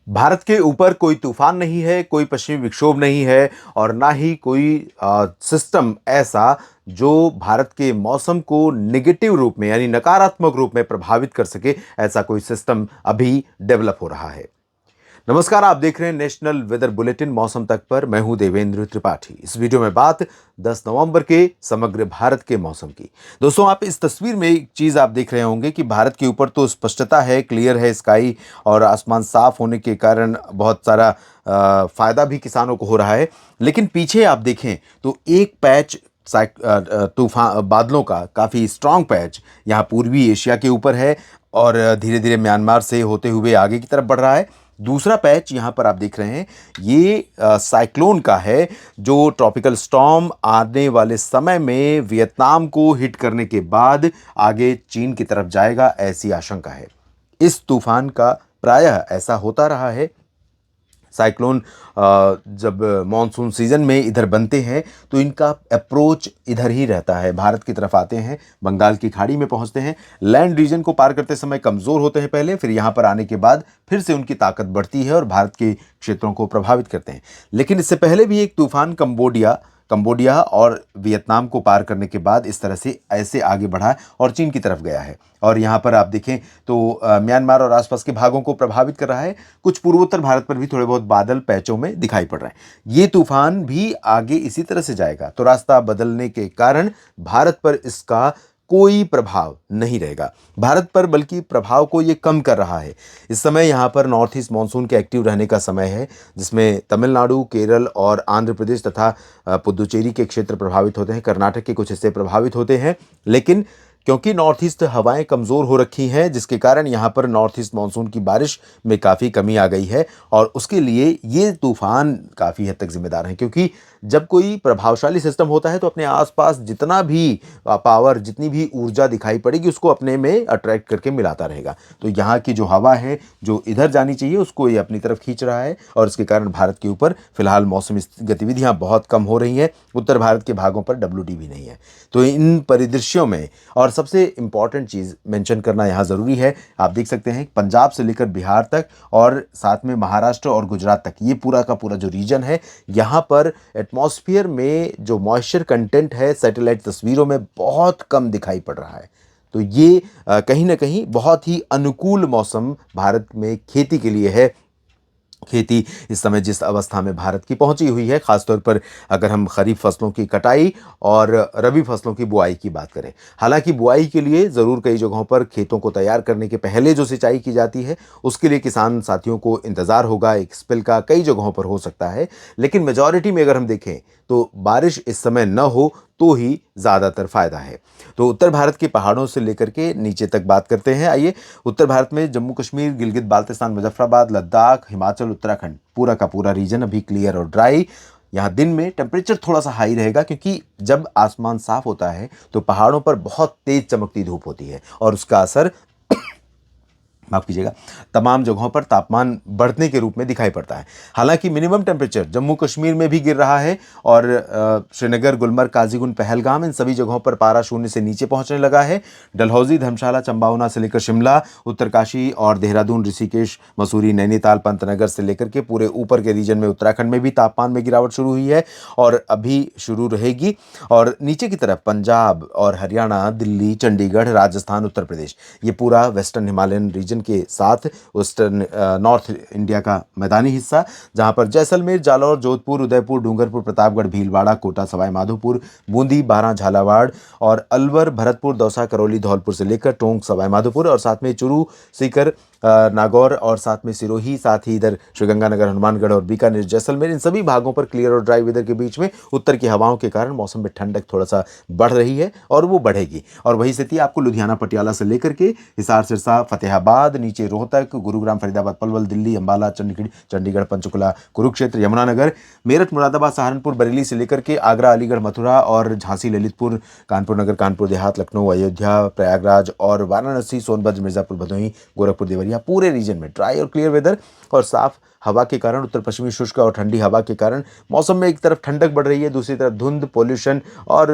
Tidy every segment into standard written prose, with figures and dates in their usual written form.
भारत के ऊपर कोई तूफान नहीं है, कोई पश्चिमी विक्षोभ नहीं है और ना ही कोई सिस्टम ऐसा जो भारत के मौसम को नेगेटिव रूप में यानी नकारात्मक रूप में प्रभावित कर सके। ऐसा कोई सिस्टम अभी डेवलप हो रहा है। नमस्कार, आप देख रहे हैं नेशनल वेदर बुलेटिन मौसम तक पर। मैं हूं देवेंद्र त्रिपाठी। इस वीडियो में बात 10 नवंबर के समग्र भारत के मौसम की। दोस्तों, आप इस तस्वीर में एक चीज आप देख रहे होंगे कि भारत के ऊपर तो स्पष्टता है, क्लियर है स्काई और आसमान साफ होने के कारण बहुत सारा फायदा भी किसानों को हो रहा है। लेकिन पीछे आप देखें तो एक पैच तूफान बादलों का काफी स्ट्रांग पैच यहाँ पूर्वी एशिया के ऊपर है और धीरे धीरे म्यांमार से होते हुए आगे की तरफ बढ़ रहा है। दूसरा पैच यहाँ पर आप देख रहे हैं, ये साइक्लोन का है जो ट्रॉपिकल स्टॉर्म आने वाले समय में वियतनाम को हिट करने के बाद आगे चीन की तरफ जाएगा, ऐसी आशंका है। इस तूफान का प्रायः ऐसा होता रहा है। साइक्लोन जब मॉनसून सीजन में इधर बनते हैं तो इनका अप्रोच इधर ही रहता है, भारत की तरफ आते हैं, बंगाल की खाड़ी में पहुंचते हैं, लैंड रीजन को पार करते समय कमज़ोर होते हैं पहले, फिर यहाँ पर आने के बाद फिर से उनकी ताकत बढ़ती है और भारत के क्षेत्रों को प्रभावित करते हैं। लेकिन इससे पहले भी एक तूफान कंबोडिया और वियतनाम को पार करने के बाद इस तरह से ऐसे आगे बढ़ा और चीन की तरफ गया है। और यहाँ पर आप देखें तो म्यांमार और आसपास के भागों को प्रभावित कर रहा है। कुछ पूर्वोत्तर भारत पर भी थोड़े बहुत बादल पैचों में दिखाई पड़ रहे हैं। ये तूफान भी आगे इसी तरह से जाएगा, तो रास्ता बदलने के कारण भारत पर इसका कोई प्रभाव नहीं रहेगा। भारत पर बल्कि प्रभाव को ये कम कर रहा है। इस समय यहाँ पर नॉर्थ ईस्ट मानसून के एक्टिव रहने का समय है, जिसमें तमिलनाडु, केरल और आंध्र प्रदेश तथा पुदुचेरी के क्षेत्र प्रभावित होते हैं, कर्नाटक के कुछ हिस्से प्रभावित होते हैं। लेकिन क्योंकि नॉर्थ ईस्ट हवाएं कमज़ोर हो रखी हैं, जिसके कारण यहाँ पर नॉर्थ ईस्ट मानसून की बारिश में काफ़ी कमी आ गई है और उसके लिए ये तूफान काफ़ी हद तक जिम्मेदार हैं। क्योंकि जब कोई प्रभावशाली सिस्टम होता है तो अपने आसपास जितना भी पावर, जितनी भी ऊर्जा दिखाई पड़ेगी उसको अपने में अट्रैक्ट करके मिलाता रहेगा। तो यहाँ की जो हवा है जो इधर जानी चाहिए उसको ये अपनी तरफ खींच रहा है और इसके कारण भारत के ऊपर फिलहाल मौसमी गतिविधियाँ बहुत कम हो रही हैं। उत्तर भारत के भागों पर WD भी नहीं है। तो इन परिदृश्यों में और सबसे इंपॉर्टेंट चीज़ मेंशन करना यहाँ ज़रूरी है, आप देख सकते हैं पंजाब से लेकर बिहार तक और साथ में महाराष्ट्र और गुजरात तक, ये पूरा का पूरा जो रीजन है, यहाँ पर एटमॉस्फेयर में जो मॉइस्चर कंटेंट है सैटेलाइट तस्वीरों में बहुत कम दिखाई पड़ रहा है। तो ये कहीं ना कहीं बहुत ही अनुकूल मौसम भारत में खेती के लिए है। खेती इस समय जिस अवस्था में भारत की पहुंची हुई है, खासतौर पर अगर हम खरीफ फसलों की कटाई और रबी फसलों की बुआई की बात करें। हालांकि बुआई के लिए ज़रूर कई जगहों पर खेतों को तैयार करने के पहले जो सिंचाई की जाती है उसके लिए किसान साथियों को इंतज़ार होगा, एक स्पेल का कई जगहों पर हो सकता है। लेकिन मेजॉरिटी में अगर हम देखें तो बारिश इस समय न हो तो ही ज़्यादातर फायदा है। तो उत्तर भारत के पहाड़ों से लेकर के नीचे तक बात करते हैं। आइए, उत्तर भारत में जम्मू कश्मीर, गिलगित बाल्टिस्तान, मुजफ्फराबाद, लद्दाख, हिमाचल, उत्तराखंड, पूरा का पूरा रीजन अभी क्लियर और ड्राई। यहाँ दिन में टेम्परेचर थोड़ा सा हाई रहेगा क्योंकि जब आसमान साफ होता है तो पहाड़ों पर बहुत तेज चमकती धूप होती है और उसका असर माफ कीजिएगा तमाम जगहों पर तापमान बढ़ने के रूप में दिखाई पड़ता है। हालांकि मिनिमम टेम्परेचर जम्मू कश्मीर में भी गिर रहा है और श्रीनगर, गुलमर्ग, काजीगुंड, पहलगाम, इन सभी जगहों पर पारा शून्य से नीचे पहुंचने लगा है। डलहौजी, धर्मशाला, चंपावना से लेकर शिमला, उत्तरकाशी और देहरादून, ऋषिकेश, मसूरी, नैनीताल, पंतनगर से लेकर के पूरे ऊपर के रीजन में उत्तराखंड में भी तापमान में गिरावट शुरू हुई है और अभी शुरू रहेगी। और नीचे की तरफ पंजाब और हरियाणा, दिल्ली, चंडीगढ़, राजस्थान, उत्तर प्रदेश, ये पूरा वेस्टर्न हिमालयन रीजन के साथ वेस्टर्न नॉर्थ इंडिया का मैदानी हिस्सा, जहां पर जैसलमेर, जालौर, जोधपुर, उदयपुर, डूंगरपुर, प्रतापगढ़, भीलवाड़ा, कोटा, सवाई माधोपुर, बूंदी, बारां, झालावाड़ और अलवर, भरतपुर, दौसा, करौली, धौलपुर से लेकर टोंक, सवाई माधोपुर और साथ में चुरू, सीकर, नागौर और साथ में सिरोही, साथ ही इधर श्रीगंगानगर, हनुमानगढ़ और बीकानेर, जैसलमेर, इन सभी भागों पर क्लियर और ड्राई वेदर के बीच में उत्तर की हवाओं के कारण मौसम में ठंडक थोड़ा सा बढ़ रही है और वो बढ़ेगी। और वही स्थिति आपको लुधियाना, पटियाला से लेकर के हिसार, सिरसा, फतेहाबाद, नीचे रोहतक, गुरुग्राम, फरीदाबाद, पलवल, दिल्ली, अंबाला, चंडीगढ़, पंचकुला, कुरुक्षेत्र, यमुनानगर, मेरठ, मुरादाबाद, सहारनपुर, बरेली से लेकर के आगरा, अलीगढ़, मथुरा और झांसी, ललितपुर, कानपुर नगर, कानपुर देहात, लखनऊ, अयोध्या, प्रयागराज और वाराणसी, सोनभद्र, मिर्जापुर, भदोही, गोरखपुर, देवरिया, देवरिया पूरे रीजन में ड्राई और क्लियर वेदर और साफ हवा के कारण, उत्तर पश्चिमी शुष्क और ठंडी हवा के कारण मौसम में एक तरफ ठंडक बढ़ रही है, दूसरी तरफ धुंध, पोल्यूशन और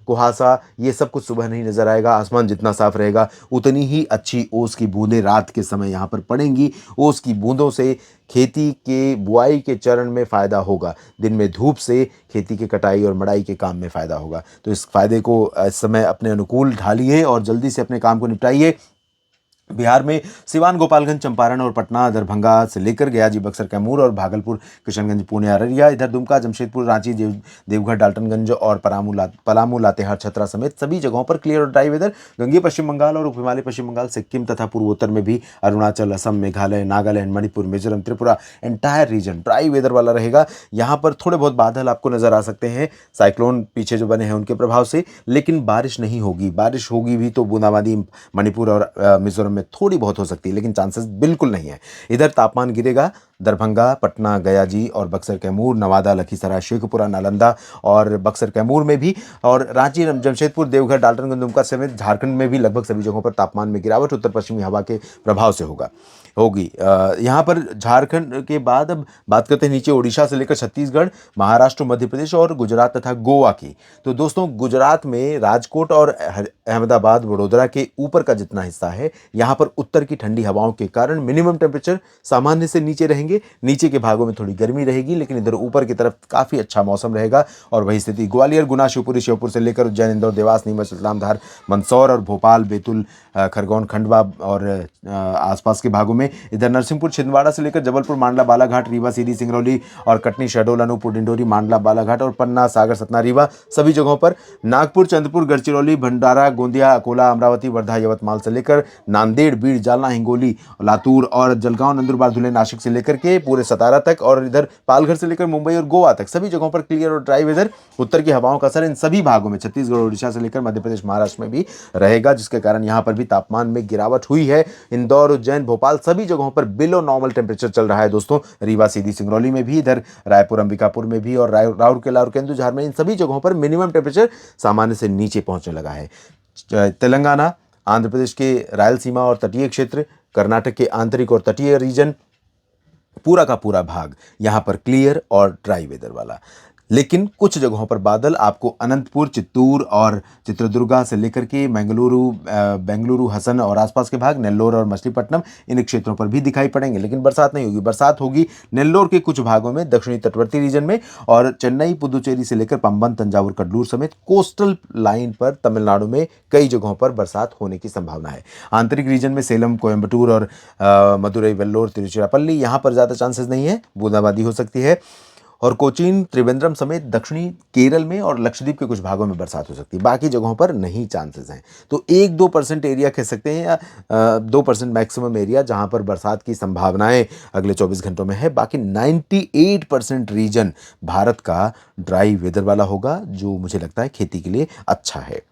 कुहासा, ये सब कुछ सुबह नहीं नजर आएगा। आसमान जितना साफ रहेगा उतनी ही अच्छी ओस की बूंदें रात के समय यहाँ पर पड़ेंगी। ओस की बूंदों से खेती के बुआई के चरण में फ़ायदा होगा। दिन में धूप से खेती के कटाई और मड़ाई के काम में फ़ायदा होगा। तो इस फायदे को इस समय अपने अनुकूल ढालिए और जल्दी से अपने काम को निपटाइए। बिहार में सिवान, गोपालगंज, चंपारण और पटना, दरभंगा से लेकर गया जी, बक्सर, कैमूर और भागलपुर, किशनगंज, पुणे, अररिया, इधर दुमका, जमशेदपुर, रांची, देवघर, डाल्टनगंज और पलामू, लातेहार, छतरा समेत सभी जगहों पर क्लियर और ड्राई वेदर। गंगीय पश्चिम बंगाल और उप हिमालय पश्चिम बंगाल, सिक्किम तथा पूर्वोत्तर में भी Arunachal, Assam, Meghalaya, Nagaland, Manipur, Mizoram, Tripura, entire region dry weather वाला रहेगा। यहाँ पर थोड़े बहुत बादल आपको नजर आ सकते हैं साइक्लोन पीछे जो बने हैं उनके प्रभाव से, लेकिन बारिश नहीं होगी। बारिश होगी भी तो बूंदाबांदी मणिपुर और मिजोरम में थोड़ी बहुत हो सकती है, लेकिन चांसेस बिल्कुल नहीं है। इधर तापमान गिरेगा। दरभंगा, पटना, गया जी और बक्सर, कैमूर, नवादा, लखीसराय, शेखपुरा, नालंदा और बक्सर, कैमूर में भी, और रांची, जमशेदपुर, देवघर, डाल्टनगंज, दुमका समेत झारखंड में भी लगभग सभी जगहों पर तापमान में गिरावट उत्तर पश्चिमी हवा के प्रभाव से होगी। यहाँ पर झारखंड के बाद अब बात करते हैं नीचे उड़ीसा से लेकर छत्तीसगढ़, महाराष्ट्र, मध्य प्रदेश और गुजरात तथा गोवा की। तो दोस्तों गुजरात में राजकोट और अहमदाबाद, वडोदरा के ऊपर का जितना हिस्सा है, यहाँ पर उत्तर की ठंडी हवाओं के कारण मिनिमम टेम्परेचर सामान्य से नीचे रहेंगे। नीचे के भागों में थोड़ी गर्मी रहेगी, लेकिन इधर ऊपर की तरफ काफ़ी अच्छा मौसम रहेगा। और वही स्थिति ग्वालियर, गुना, शिवपुरी, श्योपुर से लेकर उज्जैन, इंदौर, देवास, नीमच, रतलाम, धार, मंदसौर और भोपाल, बैतूल, खरगोन, खंडवा और आसपास के भागों में। इधर नरसिंहपुर, छिंदवाड़ा से लेकर जबलपुर, मांडला, बालाघाट, रीवा, सीधी, सिंगरौली और कटनी, शहडोल, अनूपपुर, डिंडोरी, मांडला, बालाघाट और पन्ना, सागर, सतना, रीवा सभी जगहों पर। नागपुर, चंद्रपुर, गढ़चिरौली, भंडारा, गोंदिया, अकोला, अमरावती, वर्धा, यवतमाल से लेकर नांदेड़, बीड़, जालना, हिंगोली, लातूर और जलगांव, नंदुरबार, धुले, नासिक से लेकर के पूरे सतारा तक और इधर पालघर से लेकर मुंबई और गोवा तक सभी जगहों पर क्लियर और ड्राई वेदर। उत्तर की हवाओं का असर इन सभी भागों में छत्तीसगढ़, उड़ीसा से लेकर मध्य प्रदेश, महाराष्ट्र में भी रहेगा, जिसके कारण यहाँ पर भी तापमान में गिरावट हुई है। इंदौर, उज्जैन, भोपाल सभी जगहों पर बिलो नॉर्मल टेम्परेचर चल रहा है दोस्तों। रीवा, सीधी, सिंगरौली में भी, इधर रायपुर, अंबिकापुर में भी और राउरकेला और केंदुझार में, इन सभी जगहों पर मिनिमम टेम्परेचर सामान्य से नीचे पहुंचने लगा है। तेलंगाना, आंध्र प्रदेश के रायलसीमा और तटीय क्षेत्र, कर्नाटक के आंतरिक और तटीय रीजन, पूरा का पूरा भाग यहाँ पर क्लियर और ड्राई वेदर वाला। लेकिन कुछ जगहों पर बादल आपको अनंतपुर, चित्तूर और चित्रदुर्गा से लेकर के बेंगलुरु, हसन और आसपास के भाग, नेल्लोर और मछलीपट्टनम, इन क्षेत्रों पर भी दिखाई पड़ेंगे, लेकिन बरसात नहीं होगी। बरसात होगी नेल्लोर के कुछ भागों में, दक्षिणी तटवर्ती रीजन में, और चेन्नई, पुदुचेरी से लेकर पंबन, तंजावुर, कडलूर समेत कोस्टल लाइन पर तमिलनाडु में कई जगहों पर बरसात होने की संभावना है। आंतरिक रीजन में सेलम, कोयम्बटूर और मदुरई, वेल्लोर, तिरुचिरापल्ली, यहाँ पर ज़्यादा चांसेस नहीं है, बूंदाबांदी हो सकती है। और कोचीन, त्रिवेंद्रम समेत दक्षिणी केरल में और लक्षद्वीप के कुछ भागों में बरसात हो सकती है, बाकी जगहों पर नहीं चांसेस हैं। तो 1-2% एरिया कह सकते हैं, या 2% मैक्सिमम एरिया जहां पर बरसात की संभावनाएं अगले 24 घंटों में है। बाकी 98% रीजन भारत का ड्राई वेदर वाला होगा, जो मुझे लगता है खेती के लिए अच्छा है।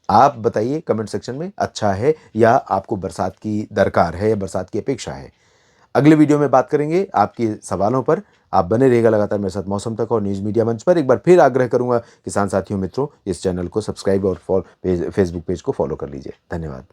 आप बताइए कमेंट सेक्शन में, अच्छा है या आपको बरसात की दरकार है या बरसात की अपेक्षा है। अगले वीडियो में बात करेंगे आपके सवालों पर। आप बने रहिएगा लगातार मेरे साथ मौसम तक और न्यूज़ मीडिया मंच पर। एक बार फिर आग्रह करूंगा किसान साथियों, मित्रों, इस चैनल को सब्सक्राइब और फेसबुक पेज को फॉलो कर लीजिए। धन्यवाद।